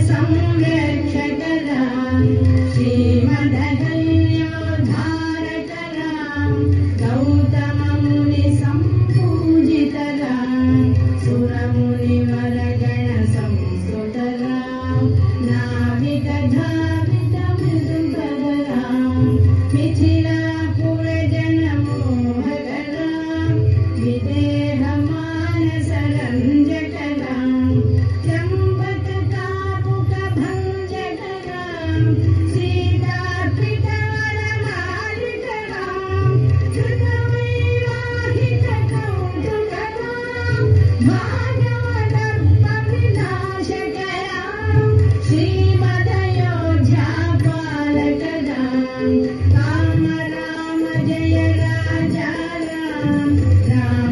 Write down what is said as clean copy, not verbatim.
संरक्षकरा श्रीमदहल्योद्धारकरा गौतममुनिसम्पूजितरा सुरमुनिवरगण संस्तुतरा नाविकधावितमृदुपदरा मिथिलापुरजनमोहकरा विदेहमानसरञ्जकरा त्र्यम्बकतापुकभञ्जकरा सीतार्पितवरमालिकरा कृतवैवाहिककौतुकरा भागवदर्पविनाशकरा श्रीमदयोध्यापालकरा Ram Ram Jai Raja Ram Ram